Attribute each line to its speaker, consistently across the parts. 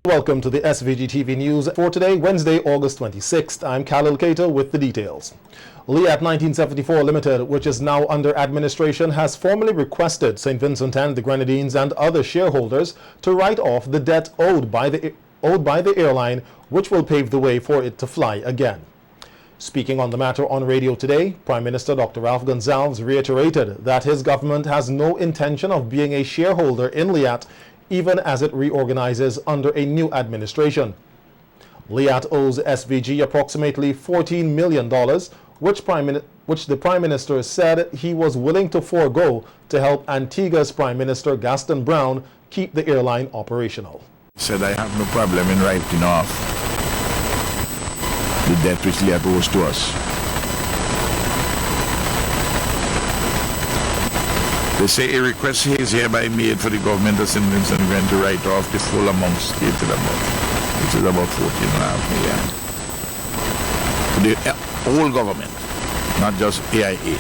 Speaker 1: Welcome to the SVG-TV news for today, Wednesday, August 26th. I'm Khalil Cato with the details. LIAT 1974 Limited, which is now under administration, has formally requested St. Vincent and the Grenadines and other shareholders to write off the debt owed by the airline, which will pave the way for it to fly again. Speaking on the matter on radio today, Prime Minister Dr. Ralph Gonsalves reiterated that his government has no intention of being a shareholder in LIAT, even as it reorganizes under a new administration. LIAT owes SVG approximately $14 million, which the Prime Minister said he was willing to forego to help Antigua's Prime Minister Gaston Brown keep the airline operational.
Speaker 2: He said, I have no problem in writing off the debt which LIAT owes to us. They say a request is hereby made for the government of St. Vincent and Grenadines to write off the full amount stated above, which is about $14.5 million. For the whole government, not just AIA.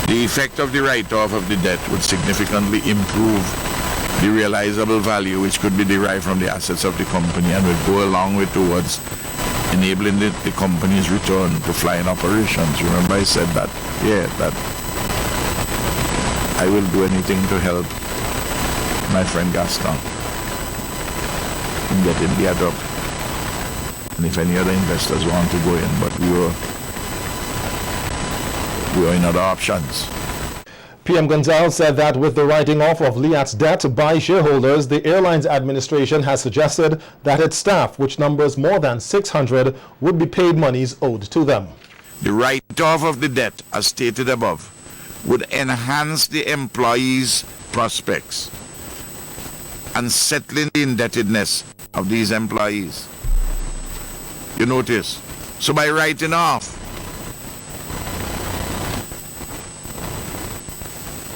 Speaker 2: The effect of the write-off of the debt would significantly improve the realizable value which could be derived from the assets of the company and would go a long way towards enabling the company's return to flying operations. Remember I said that, that I will do anything to help my friend Gaston in getting LIAT up. And if any other investors want to go in, but we are in other options.
Speaker 1: PM Gonsalves said that with the writing off of LIAT's debt by shareholders, the airline's administration has suggested that its staff, which numbers more than 600, would be paid monies owed to them.
Speaker 2: The write-off of the debt, as stated above, would enhance the employees' prospects and settling the indebtedness of these employees. You notice? So by writing off,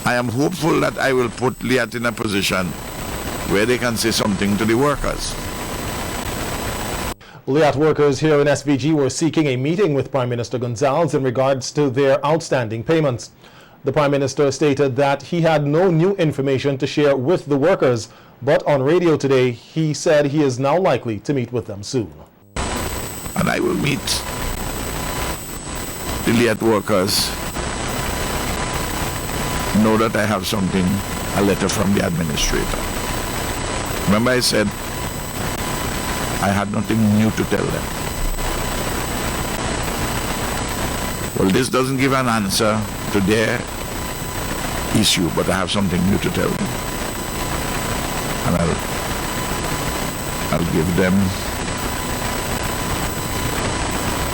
Speaker 2: I am hopeful that I will put LIAT in a position where they can say something to the workers.
Speaker 1: LIAT workers here in SVG were seeking a meeting with Prime Minister Gonsalves in regards to their outstanding payments. The Prime Minister stated that he had no new information to share with the workers, but on radio today he said he is now likely to meet with them soon.
Speaker 2: And I will meet the LIAT workers. Know that I have something, a letter from the administrator. Remember I said I had nothing new to tell them. Well, this doesn't give an answer to their issue, but I have something new to tell them. And I'll give them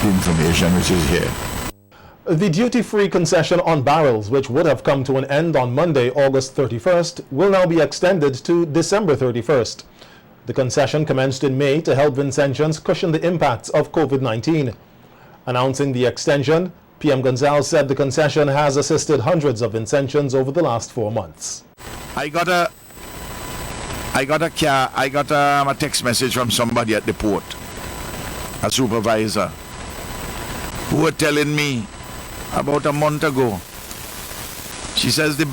Speaker 2: the information which is here.
Speaker 1: The duty-free concession on barrels, which would have come to an end on Monday, August 31st, will now be extended to December 31st. The concession commenced in May to help Vincentians cushion the impacts of COVID-19. Announcing the extension, PM Gonsalves said the concession has assisted hundreds of Vincentians over the last 4 months.
Speaker 2: I got a text message from somebody at the port, a supervisor, who were telling me about a month ago. She says the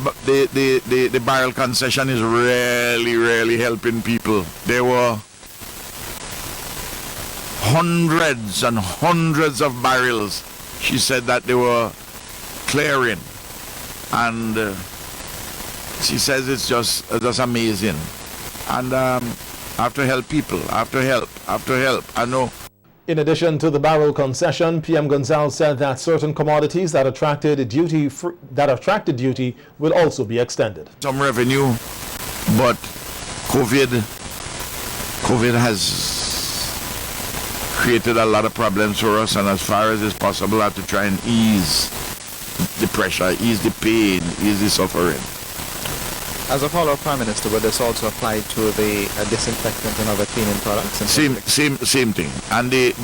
Speaker 2: barrel concession is really helping people. There were hundreds and hundreds of barrels, she said, that they were clearing, and she says it's just amazing. And I have to help people, after help. I know.
Speaker 1: In addition to the barrel concession, PM Gonsalves said that certain commodities that attracted duty will also be extended.
Speaker 2: Some revenue, but COVID has created a lot of problems for us, and as far as it's possible, I have to try and ease the pressure, ease the pain, ease the suffering.
Speaker 3: As a follow-up, Prime Minister, would this also apply to the disinfectant and other cleaning products? And
Speaker 2: same thing. And with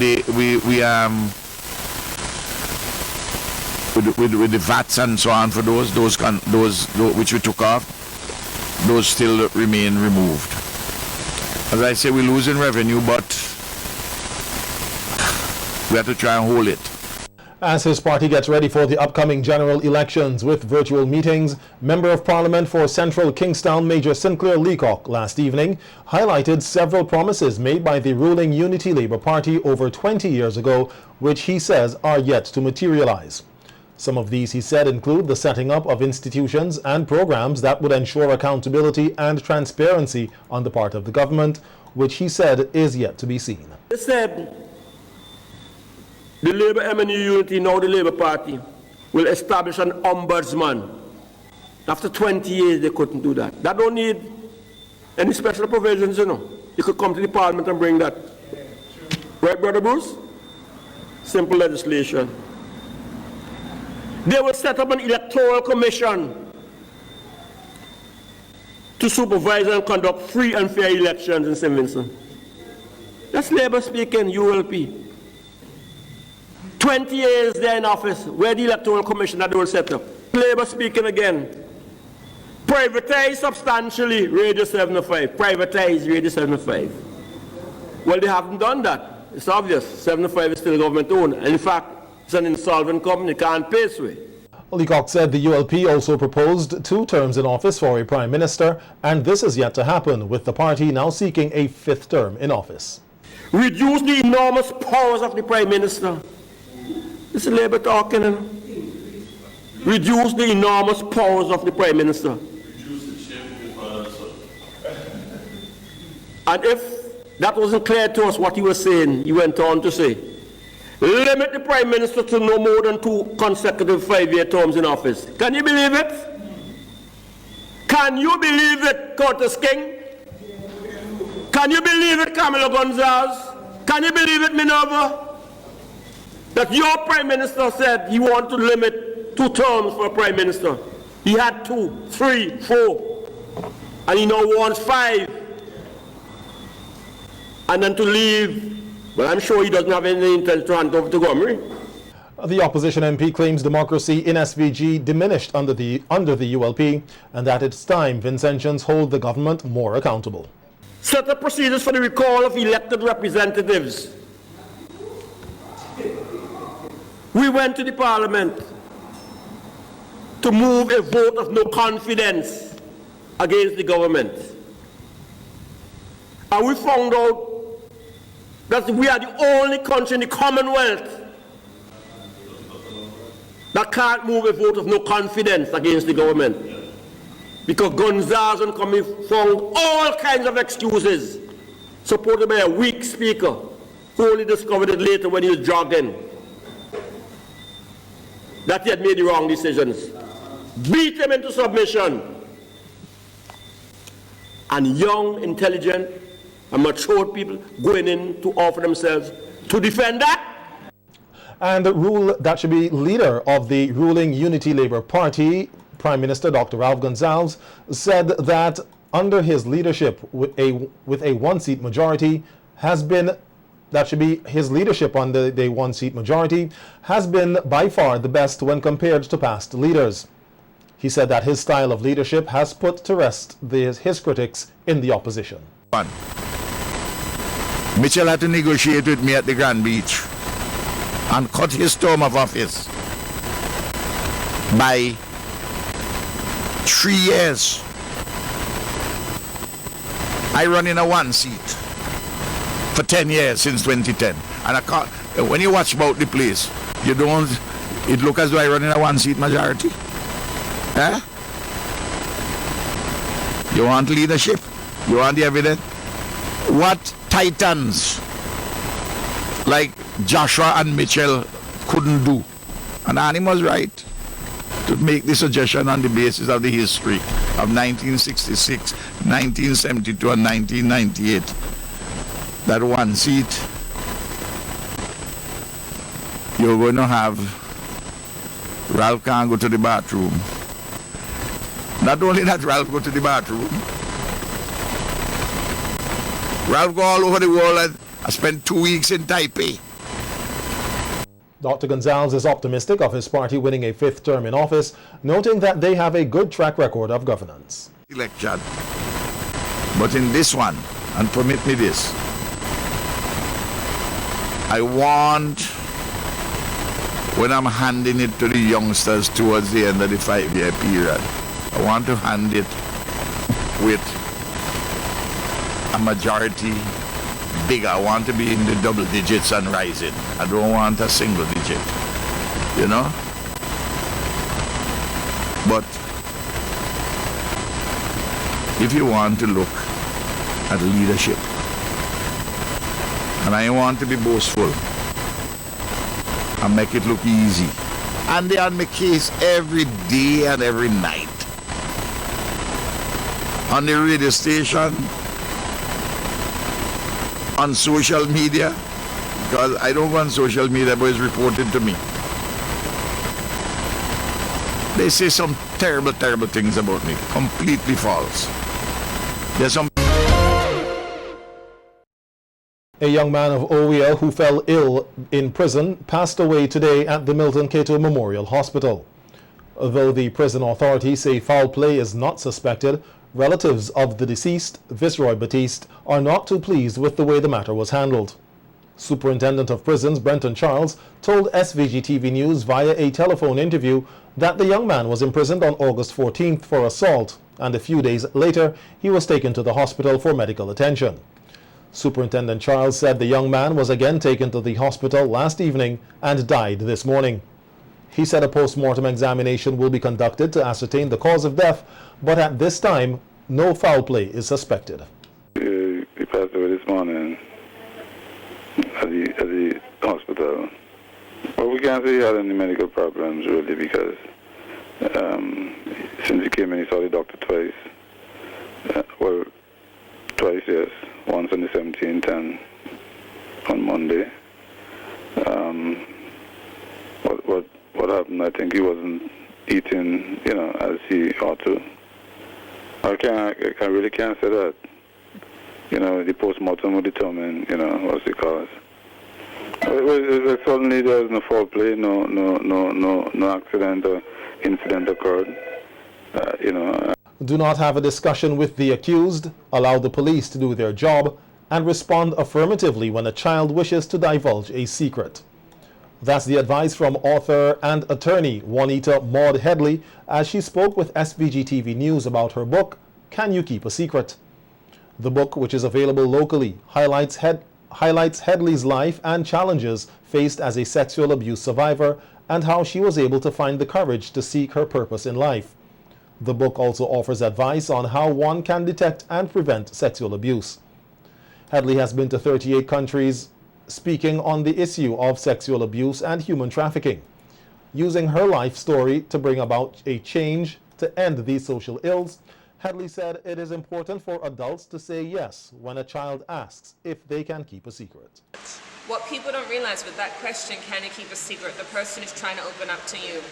Speaker 2: the VATs and so on, for those which we took off, those still remain removed. As I say, we're losing revenue, but we have to try and hold it.
Speaker 1: As his party gets ready for the upcoming general elections with virtual meetings, Member of Parliament for Central Kingstown Major Sinclair Leacock last evening highlighted several promises made by the ruling Unity Labour Party over 20 years ago, which he says are yet to materialize. Some of these, he said, include the setting up of institutions and programs that would ensure accountability and transparency on the part of the government, which he said is yet to be seen.
Speaker 4: They said the Labour MNU Unity, now the Labour Party, will establish an ombudsman. After 20 years, they couldn't do that. That don't need any special provisions, you know. You could come to the Parliament and bring that. Right, Brother Bruce? Simple legislation. They will set up an electoral commission to supervise and conduct free and fair elections in St. Vincent. That's Labour speaking, ULP. 20 years they're in office, where the electoral commission that they will set up. Labour speaking again. Privatize substantially Radio 705. Privatize Radio 705. Well, they haven't done that. It's obvious. 705 is still government owned. And in fact, it's an insolvent company, can't pay its way.
Speaker 1: Leacock said the ULP also proposed 2 terms in office for a Prime Minister, and this is yet to happen, with the party now seeking a 5th term in office.
Speaker 4: Reduce the enormous powers of the Prime Minister. This is Labour talking. Reduce the enormous powers of the Prime Minister. And if that wasn't clear to us what he was saying, he went on to say, limit the Prime Minister to no more than 2 consecutive 5-year terms in office. Can you believe it? Can you believe it, Curtis King? Can you believe it, Camilo Gonzalez? Can you believe it, Minerva? That your Prime Minister said he wanted to limit 2 terms for a Prime Minister. He had 2, 3, 4, and he now wants 5. And then to leave. Well, I'm sure he doesn't have any intention to hand over to Montgomery.
Speaker 1: The opposition MP claims democracy in SVG diminished under the ULP, and that it's time Vincentians hold the government more accountable.
Speaker 4: Set up procedures for the recall of elected representatives. We went to the Parliament to move a vote of no confidence against the government. And we found out that we are the only country in the Commonwealth that can't move a vote of no confidence against the government. Because Gonzalez and Comey found all kinds of excuses, supported by a weak speaker, who only discovered it later when he was jogging, that he had made the wrong decisions. Beat him into submission. And young, intelligent, and matured people going in to offer themselves to defend that.
Speaker 1: And the rule that should be leader of the ruling Unity Labour Party, Prime Minister Dr. Ralph Gonzalez, said that under his leadership with a 1-seat majority has been, that should be his leadership under the 1-seat majority, has been by far the best when compared to past leaders. He said that his style of leadership has put to rest his critics in the opposition.
Speaker 2: Mitchell had to negotiate with me at the Grand Beach and cut his term of office by 3 years. I run in a 1-seat for 10 years since 2010. And I can't, when you watch about the place, you don't, it look as though I run in a 1-seat majority. Eh? You want leadership? You want the evidence? What titans like Joshua and Mitchell couldn't do. And Annie was right to make the suggestion on the basis of the history of 1966, 1972 and 1998. That 1 seat, you're going to have Ralph can't go to the bathroom. Not only that, Ralph go to the bathroom. Ralph go all over the world and I spent 2 weeks in Taipei.
Speaker 1: Dr. Gonzalez is optimistic of his party winning a 5th term in office, noting that they have a good track record of governance.
Speaker 2: Election. But in this one, and permit me this, I want when I'm handing it to the youngsters towards the end of the 5-year period, I want to hand it with a majority bigger. I want to be in the double digits and rising. I don't want a single digit, you know? But if you want to look at leadership, and I want to be boastful and make it look easy, and they are on my case every day and every night on the radio station, on social media, because I don't want social media, but it's reported to me. They say some terrible, terrible things about me. Completely false. There's some...
Speaker 1: A young man of OEL who fell ill in prison passed away today at the Milton Cato Memorial Hospital. Though the prison authorities say foul play is not suspected, relatives of the deceased, Viceroy Batiste, are not too pleased with the way the matter was handled. Superintendent of Prisons Brenton Charles told SVG-TV News via a telephone interview that the young man was imprisoned on August 14th for assault, and a few days later he was taken to the hospital for medical attention. Superintendent Charles said the young man was again taken to the hospital last evening and died this morning. He said a post-mortem examination will be conducted to ascertain the cause of death, but at this time, no foul play is suspected.
Speaker 5: He passed away this morning at the hospital. Well, we can't say he had any medical problems, really, because since he came in, he saw the doctor twice. Twice, yes. Once on the 17th and on Monday. What happened? I think he wasn't eating, as he ought to. I really can't say that. The post-mortem will determine, what's the cause. Suddenly there was no foul play, no accident or incident occurred.
Speaker 1: Do not have a discussion with the accused, allow the police to do their job, and respond affirmatively when a child wishes to divulge a secret. That's the advice from author and attorney Juanita Maud Headley as she spoke with SVG-TV News about her book, Can You Keep a Secret? The book, which is available locally, highlights Headley's life and challenges faced as a sexual abuse survivor and how she was able to find the courage to seek her purpose in life. The book also offers advice on how one can detect and prevent sexual abuse. Headley has been to 38 countries speaking on the issue of sexual abuse and human trafficking, using her life story to bring about a change to end these social ills. Headley said it is important for adults to say yes when a child asks if they can keep a secret.
Speaker 6: What people don't realize with that question, can you keep a secret, the person is trying to open up to you.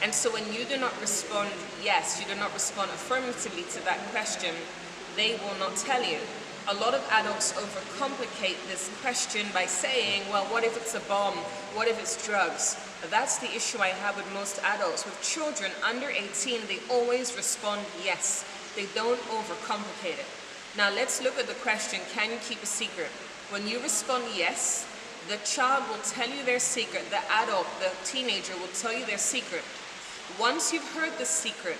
Speaker 6: And so when you do not respond yes, you do not respond affirmatively to that question, they will not tell you. A lot of adults overcomplicate this question by saying, well, what if it's a bomb? What if it's drugs? That's the issue I have with most adults. With children under 18, they always respond yes. They don't overcomplicate it. Now let's look at the question, can you keep a secret? When you respond yes, the child will tell you their secret, the adult, the teenager will tell you their secret. Once you've heard the secret,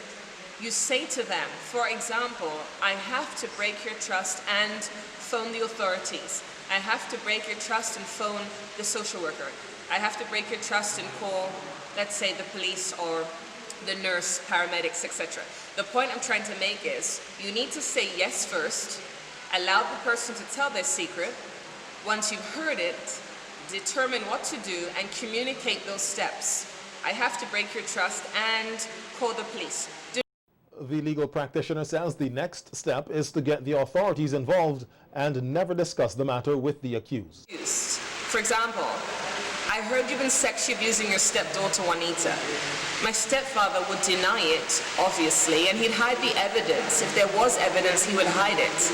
Speaker 6: you say to them, for example, I have to break your trust and phone the authorities. I have to break your trust and phone the social worker. I have to break your trust and call, let's say, the police or the nurse, paramedics, etc. The point I'm trying to make is, you need to say yes first, allow the person to tell their secret. Once you've heard it, determine what to do and communicate those steps. I have to break your trust and call the police.
Speaker 1: The legal practitioner says the next step is to get the authorities involved and never discuss the matter with the accused.
Speaker 6: For example, I heard you've been sexually abusing your stepdaughter Juanita. My stepfather would deny it, obviously, and he'd hide the evidence. If there was evidence, he would hide it.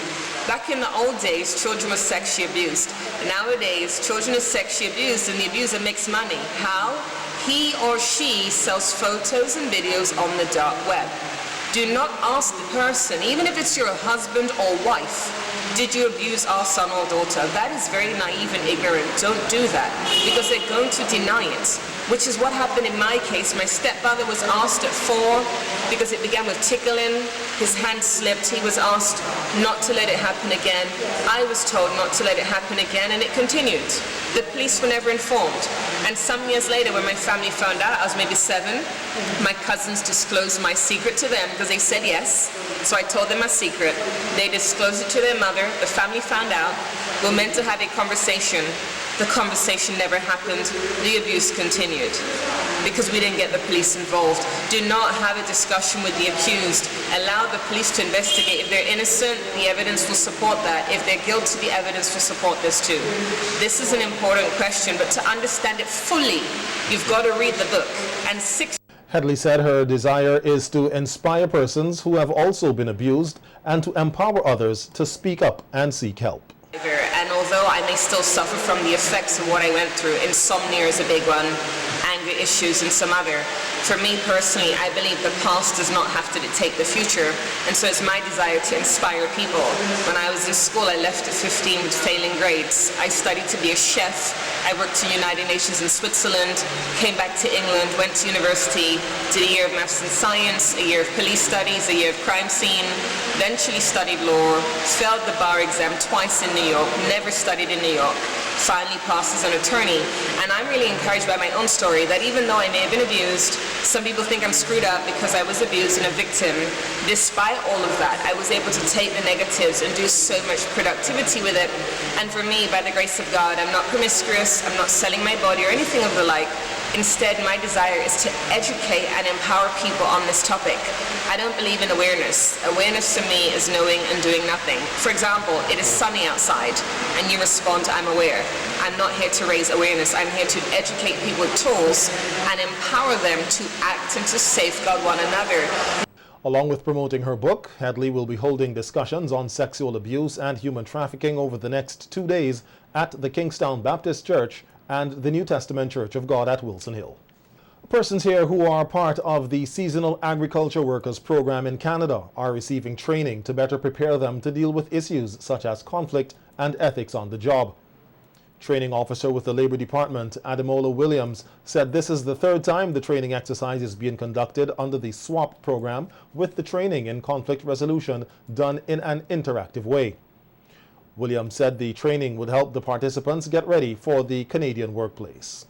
Speaker 6: Back in the old days, children were sexually abused. Nowadays, children are sexually abused and the abuser makes money. How? He or she sells photos and videos on the dark web. Do not ask the person, even if it's your husband or wife, did you abuse our son or daughter? That is very naive and ignorant. Don't do that, because they're going to deny it. which is what happened in my case. My stepfather was asked at 4 because it began with tickling. His hand slipped. He was asked not to let it happen again. I was told not to let it happen again, and it continued. The police were never informed. And some years later, when my family found out, I was maybe 7, my cousins disclosed my secret to them because they said yes. So I told them my secret. They disclosed it to their mother. The family found out. We were meant to have a conversation. The conversation never happened. The abuse continued because we didn't get the police involved. Do not have a discussion with the accused. Allow the police to investigate. If they're innocent, the evidence will support that. If they're guilty, the evidence will support this too. This is an important question, but to understand it fully, you've got to read the book. And
Speaker 1: Headley said her desire is to inspire persons who have also been abused and to empower others to speak up and seek help.
Speaker 6: And although I may still suffer from the effects of what I went through, insomnia is a big one, anger issues and some other. For me personally, I believe the past does not have to dictate the future, and so it's my desire to inspire people. When I was in school, I left at 15 with failing grades. I studied to be a chef. I worked in the United Nations in Switzerland, came back to England, went to university, did a year of maths and science, a year of police studies, a year of crime scene, eventually studied law, failed the bar exam twice in New York, never studied in New York, finally passed as an attorney. And I'm really encouraged by my own story that even though I may have been abused, some people think I'm screwed up because I was abused and a victim. Despite all of that, I was able to take the negatives and do so much productivity with it. And for me, by the grace of God, I'm not promiscuous, I'm not selling my body or anything of the like. Instead, my desire is to educate and empower people on this topic. I don't believe in awareness. Awareness to me is knowing and doing nothing. For example, it is sunny outside and you respond to I'm aware. I'm not here to raise awareness. I'm here to educate people with tools and empower them to act and to safeguard one another.
Speaker 1: Along with promoting her book, Headley will be holding discussions on sexual abuse and human trafficking over the next 2 days at the Kingstown Baptist Church and the New Testament Church of God at Wilson Hill. Persons here who are part of the Seasonal Agriculture Workers Program in Canada are receiving training to better prepare them to deal with issues such as conflict and ethics on the job. Training officer with the Labor Department, Ademola Williams, said this is the 3rd time the training exercise is being conducted under the SWAP program, with the training in conflict resolution done in an interactive way. Williams said the training would help the participants get ready for the Canadian workplace.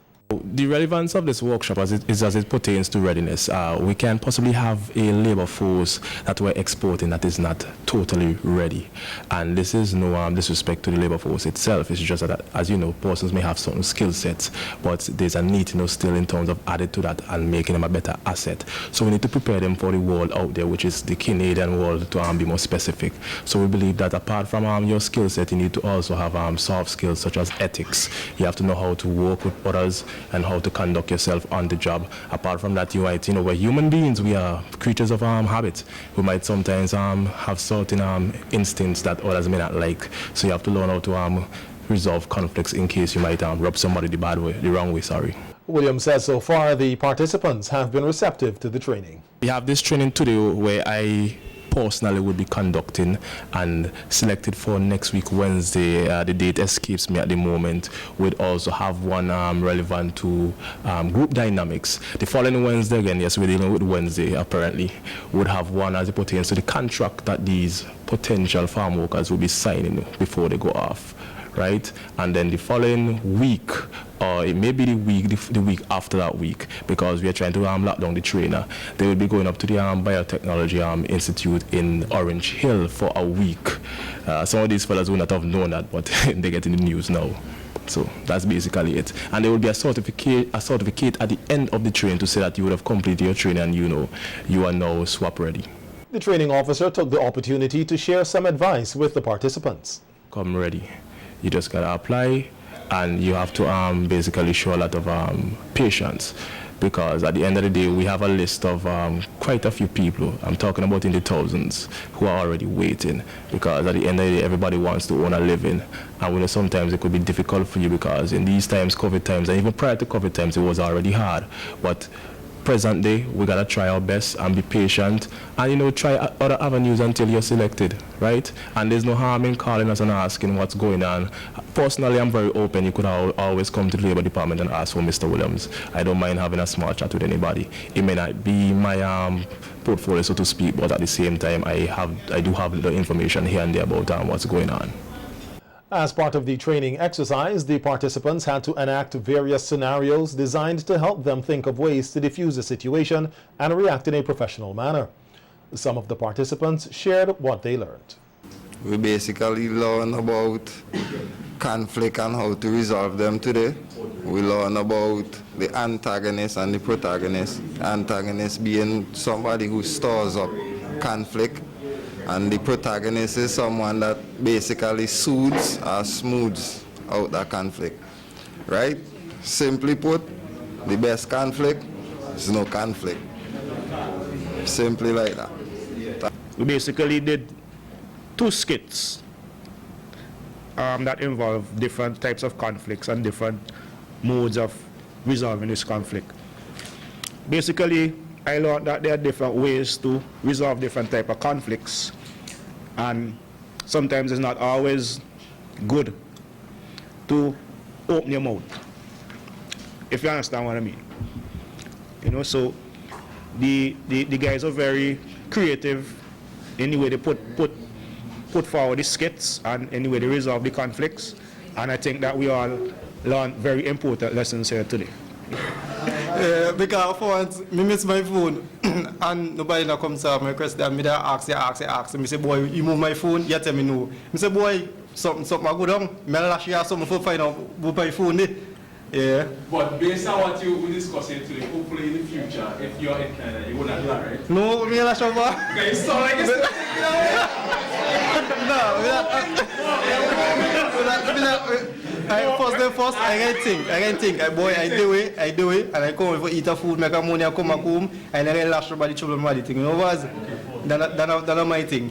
Speaker 7: The relevance of this workshop is as it pertains to readiness. We can possibly have a labor force that we're exporting that is not totally ready. And this is no disrespect to the labor force itself. It's just that, as you know, persons may have certain skill sets, but there's a need still in terms of added to that and making them a better asset. So we need to prepare them for the world out there, which is the Canadian world, to be more specific. So we believe that apart from your skill set, you need to also have soft skills such as ethics. You have to know how to work with others and how to conduct yourself on the job. Apart from that, we're human beings. We are creatures of habit. We might sometimes have certain instincts that others may not like. So you have to learn how to resolve conflicts in case you might rub somebody the wrong way.
Speaker 1: Williams says so far the participants have been receptive to the training.
Speaker 7: We have this training today where I personally would be conducting and selected for next week Wednesday. The date escapes me at the moment. We'd also have one relevant to group dynamics. The following Wednesday, again, yes, we're dealing with Wednesday apparently, would have one as it pertains to the contract that these potential farm workers will be signing before they go off. Right, and then the following week, or it may be the week after that week, because we are trying to lock down the trainer. They will be going up to the Biotechnology Institute in Orange Hill for a week. Some of these fellas would not have known that, but they get in the news now. So that's basically it. And there will be a certificate at the end of the training to say that you would have completed your training and you are now SWAP ready.
Speaker 1: The training officer took the opportunity to share some advice with the participants.
Speaker 7: Come ready. You just gotta apply, and you have to basically show a lot of patience, because at the end of the day we have a list of quite a few people, I'm talking about in the thousands, who are already waiting, because at the end of the day everybody wants to earn a living, and we know sometimes it could be difficult for you, because in these times, COVID times, and even prior to COVID times, it was already hard, but present day, we gotta try our best and be patient, and you know, try other avenues until you're selected, right? And there's no harm in calling us and asking what's going on. Personally, I'm very open. You could always come to the Labor Department and ask for Mr. Williams. I don't mind having a small chat with anybody. It may not be my portfolio, so to speak, but at the same time, I do have the information here and there about what's going on.
Speaker 1: As part of the training exercise, the participants had to enact various scenarios designed to help them think of ways to defuse the situation and react in a professional manner. Some of the participants shared what they learned.
Speaker 8: We basically learn about conflict and how to resolve them today. We learn about the antagonist and the protagonist. Antagonist being somebody who stores up conflict, and the protagonist is someone that basically soothes or smooths out that conflict. Right? Simply put, the best conflict is no conflict. Simply like that.
Speaker 9: We basically did 2 skits that involve different types of conflicts and different modes of resolving this conflict. Basically, I learned that there are different ways to resolve different types of conflicts, and sometimes it's not always good to open your mouth, if you understand what I mean. You know, so the guys are very creative in the way they put forward the skits and in the way they resolve the conflicts, and I think that we all learned very important lessons here today.
Speaker 10: Because for once, I miss my phone and nobody now comes to my request that I ask. I say, boy, you move my phone, you tell me no. I say, boy, something I go down, I lash you something for find out who my phone is. Yeah.
Speaker 11: But based on what you were discussing today, hopefully in the future, if you're in Canada, you wouldn't do that, right?
Speaker 10: No, me lash over.
Speaker 11: Okay, you sound like it's
Speaker 10: First, I can think. Boy, I do it, and I come for eat a food, make a money, I come home, and I lash over the trouble, thing. You know what? That's my thing.